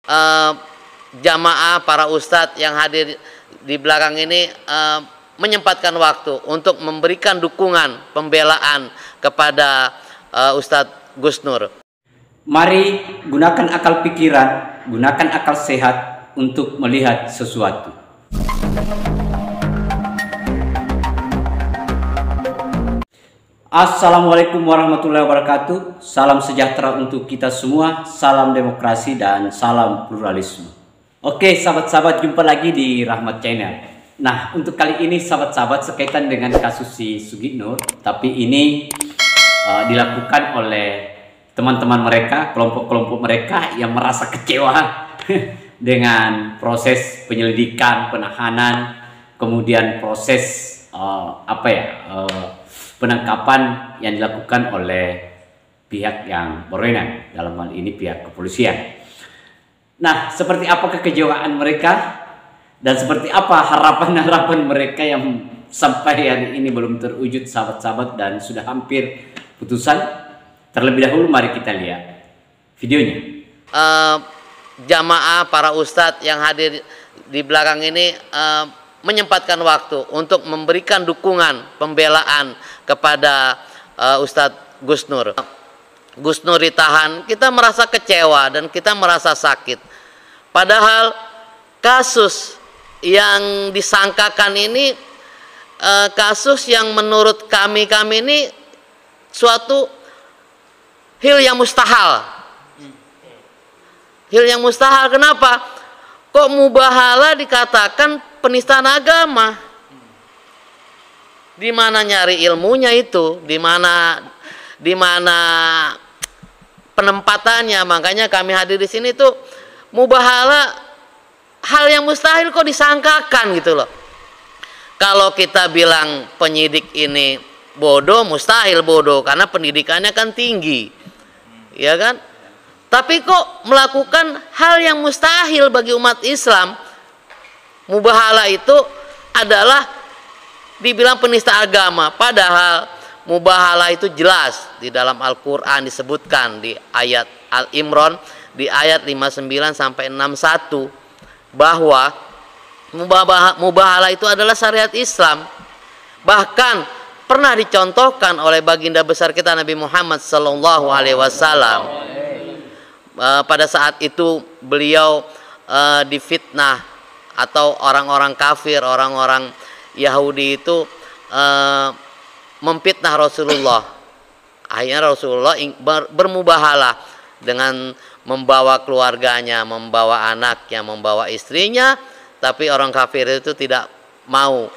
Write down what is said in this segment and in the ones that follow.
eh, jamaah para ustadz yang hadir di belakang ini menyempatkan waktu untuk memberikan dukungan pembelaan kepada Ustadz Gus Nur. Mari gunakan akal pikiran, gunakan akal sehat untuk melihat sesuatu. Assalamualaikum warahmatullahi wabarakatuh. Salam sejahtera untuk kita semua, salam demokrasi dan salam pluralisme. Oke sahabat-sahabat, jumpa lagi di Rahmat Channel. Nah, untuk kali ini sahabat-sahabat sekaitan dengan kasus si Sugitnur, tapi ini dilakukan oleh teman-teman mereka, kelompok-kelompok mereka yang merasa kecewa dengan proses penyelidikan, penahanan, kemudian proses penangkapan yang dilakukan oleh pihak yang berwenang, dalam hal ini pihak kepolisian. Nah, seperti apa kekecewaan mereka dan seperti apa harapan-harapan mereka yang sampai hari ini belum terwujud sahabat-sahabat dan sudah hampir putusan. Terlebih dahulu mari kita lihat videonya. Jamaah para ustadz yang hadir di belakang ini menyempatkan waktu untuk memberikan dukungan pembelaan kepada Ustadz Gus Nur. Gus Nur ditahan, kita merasa kecewa dan kita merasa sakit. Padahal kasus yang disangkakan ini kasus yang menurut kami ini suatu hal yang mustahil. Hal yang mustahil, kenapa? Kok mubahala dikatakan penistaan agama? Di mana nyari ilmunya itu? Di mana penempatannya? Makanya kami hadir di sini tuh mubahala hal yang mustahil kok disangkakan gitu loh. Kalau kita bilang penyidik ini bodoh, mustahil bodoh karena pendidikannya kan tinggi. Ya kan? Tapi kok melakukan hal yang mustahil bagi umat Islam? Mubahala itu adalah dibilang penista agama, padahal mubahala itu jelas di dalam Al-Qur'an disebutkan di ayat Al-Imran di ayat 59 sampai 61 bahwa mubahala itu adalah syariat Islam. Bahkan pernah dicontohkan oleh baginda besar kita Nabi Muhammad sallallahu alaihi wasallam. Pada saat itu beliau difitnah atau orang-orang kafir, orang-orang Yahudi itu memfitnah Rasulullah. Akhirnya Rasulullah bermubahalah dengan membawa keluarganya, membawa anaknya, membawa istrinya, tapi orang kafir itu tidak mau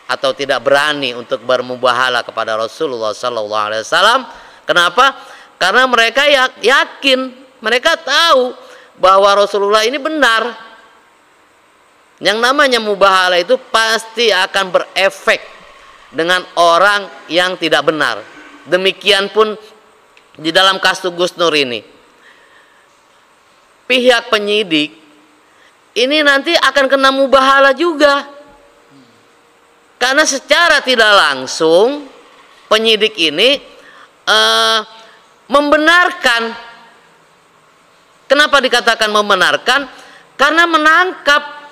atau tidak berani untuk bermubahalah kepada Rasulullah sallallahu alaihi wasallam. Kenapa? Karena mereka yakin, mereka tahu bahwa Rasulullah ini benar. Yang namanya mubahalah itu pasti akan berefek dengan orang yang tidak benar. Demikian pun di dalam kasus Gus Nur ini. Pihak penyidik ini nanti akan kena mubahalah juga. Karena secara tidak langsung penyidik ini membenarkan. Kenapa dikatakan membenarkan? Karena menangkap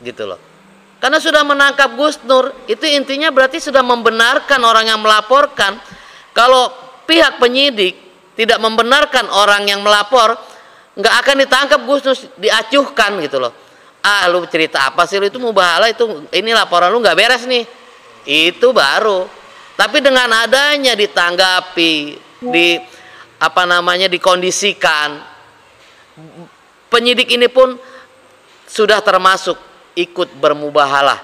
gitu loh. Karena sudah menangkap Gus Nur, itu intinya berarti sudah membenarkan orang yang melaporkan. Kalau pihak penyidik tidak membenarkan orang yang melapor, nggak akan ditangkap Gus Nur, diacuhkan gitu loh. Ah, lu cerita apa sih, lu itu mubahalah, itu ini laporan lu nggak beres nih. Itu baru. Tapi dengan adanya ditanggapi, dikondisikan, penyidik ini pun sudah termasuk ikut bermubahalah,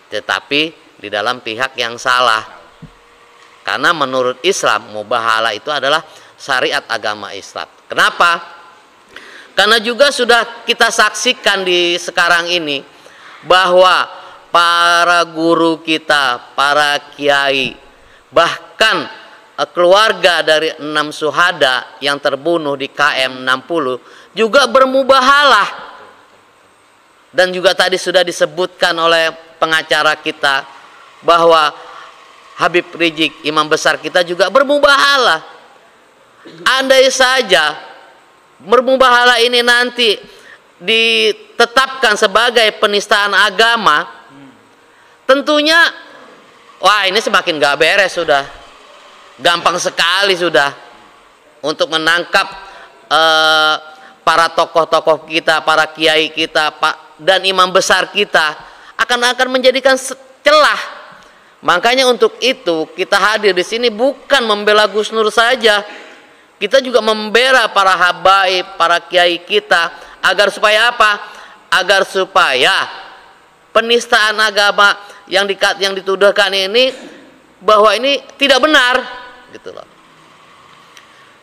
tetapi di dalam pihak yang salah. Karena menurut Islam mubahalah itu adalah syariat agama Islam. Kenapa? Karena juga sudah kita saksikan di sekarang ini bahwa para guru kita, para kiai, bahkan keluarga dari 6 syuhada yang terbunuh di KM 60 juga bermubahalah. Dan juga tadi sudah disebutkan oleh pengacara kita bahwa Habib Rizik, imam besar kita juga bermubahalah. Andai saja bermubahalah ini nanti ditetapkan sebagai penistaan agama, tentunya wah ini semakin gak beres sudah. Gampang sekali sudah untuk menangkap para tokoh-tokoh kita, para kiai kita, dan imam besar kita akan menjadikan celah. Makanya untuk itu kita hadir di sini bukan membela Gus Nur saja. Kita juga membela para habaib, para kiai kita agar supaya apa? Agar supaya penistaan agama yang dituduhkan ini bahwa ini tidak benar, gitu loh.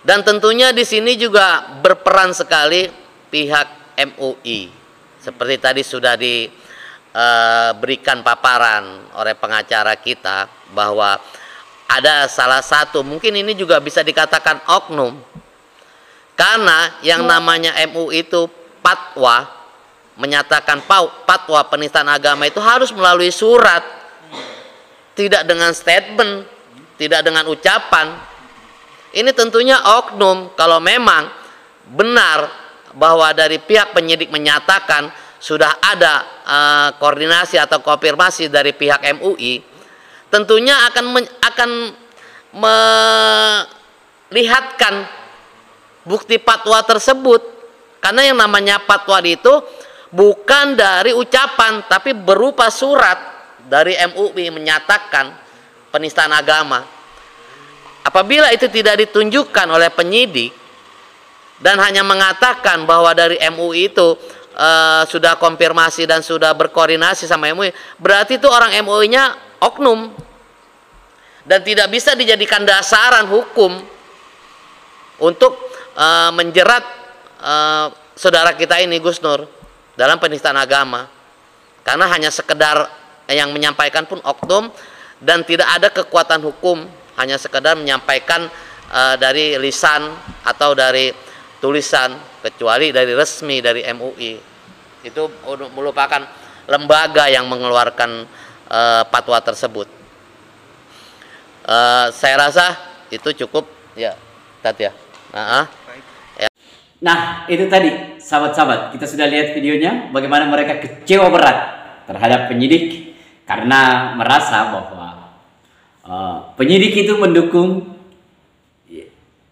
Dan tentunya di sini juga berperan sekali pihak MUI. Seperti tadi sudah diberikan paparan oleh pengacara kita bahwa ada salah satu, mungkin ini juga bisa dikatakan oknum, karena yang namanya MUI itu fatwa, menyatakan fatwa penistaan agama itu harus melalui surat, tidak dengan statement, tidak dengan ucapan. Ini tentunya oknum. Kalau memang benar bahwa dari pihak penyidik menyatakan sudah ada koordinasi atau konfirmasi dari pihak MUI, tentunya akan melihatkan bukti fatwa tersebut, karena yang namanya fatwa itu bukan dari ucapan tapi berupa surat dari MUI menyatakan penistaan agama. Apabila itu tidak ditunjukkan oleh penyidik dan hanya mengatakan bahwa dari MUI itu sudah konfirmasi dan sudah berkoordinasi sama MUI, berarti itu orang MUI-nya oknum dan tidak bisa dijadikan dasaran hukum untuk menjerat saudara kita ini Gus Nur dalam penistaan agama, karena hanya sekedar yang menyampaikan pun oknum dan tidak ada kekuatan hukum, hanya sekedar menyampaikan dari lisan atau dari tulisan, kecuali dari resmi dari MUI. Itu merupakan lembaga yang mengeluarkan fatwa tersebut. Saya rasa itu cukup ya, Tat ya. Nah, itu tadi sahabat-sahabat, kita sudah lihat videonya bagaimana mereka kecewa berat terhadap penyidik karena merasa bahwa penyidik itu mendukung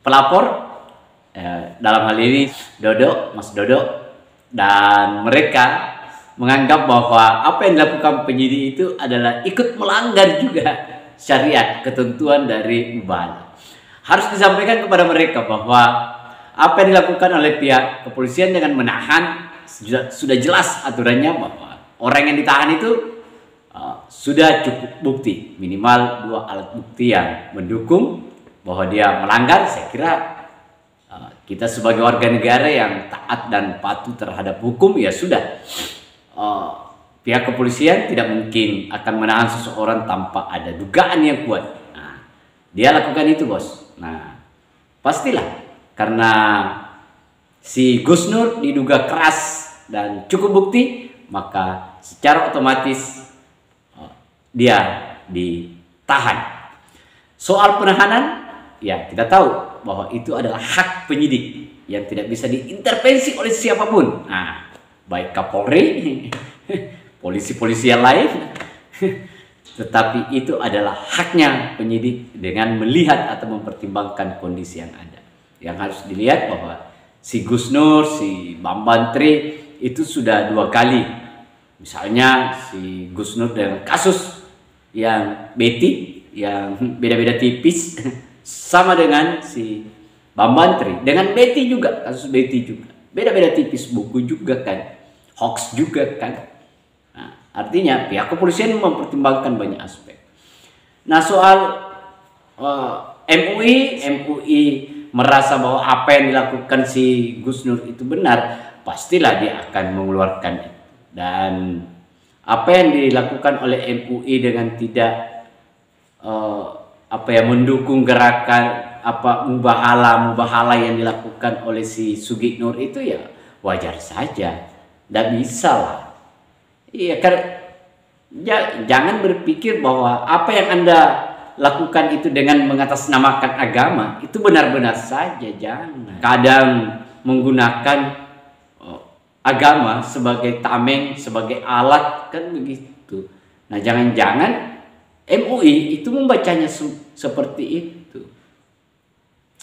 pelapor, dalam hal ini Mas Dodo, dan mereka menganggap bahwa apa yang dilakukan penyidik itu adalah ikut melanggar juga syariat, ketentuan dari mubahalah. Harus disampaikan kepada mereka bahwa apa yang dilakukan oleh pihak kepolisian dengan menahan sudah jelas aturannya, bahwa orang yang ditahan itu sudah cukup bukti, minimal 2 alat bukti yang mendukung bahwa dia melanggar. Saya kira kita sebagai warga negara yang taat dan patuh terhadap hukum, ya sudah, pihak kepolisian tidak mungkin akan menahan seseorang tanpa ada dugaan yang kuat. Nah, dia lakukan itu, bos. Nah, pastilah karena si Gus Nur diduga keras dan cukup bukti, maka secara otomatis dia ditahan. Soal penahanan, ya kita tahu bahwa itu adalah hak penyidik yang tidak bisa diintervensi oleh siapapun. Nah, baik Kapolri, polisi-polisi yang lain, tetapi itu adalah haknya penyidik dengan melihat atau mempertimbangkan kondisi yang ada. Yang harus dilihat bahwa si Gus Nur, si Bambang Tri itu sudah 2 kali. Misalnya si Gus Nur dengan kasus yang Betty yang beda-beda tipis, sama dengan si Bambang Tri dengan Betty juga, kasus Betty juga beda-beda tipis, buku juga kan, hoax juga kan. Nah, artinya pihak kepolisian mempertimbangkan banyak aspek. Nah, soal MUI merasa bahwa apa yang dilakukan si Gus Nur itu benar, pastilah dia akan mengeluarkan itu. Dan apa yang dilakukan oleh MUI dengan tidak mendukung gerakan mubahalah yang dilakukan oleh si Sugik Nur itu, ya wajar saja, tidak bisa lah. Iya, jangan berpikir bahwa apa yang Anda lakukan itu dengan mengatasnamakan agama itu benar-benar saja, jangan. Kadang menggunakan agama sebagai tameng, sebagai alat, kan begitu. Nah, jangan-jangan MUI itu membacanya seperti itu.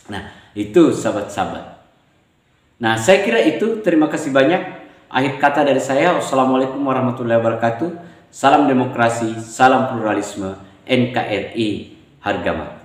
Nah, itu sahabat-sahabat. Nah, saya kira itu. Terima kasih banyak. Akhir kata dari saya, wassalamualaikum warahmatullahi wabarakatuh. Salam demokrasi, salam pluralisme, NKRI harga mati.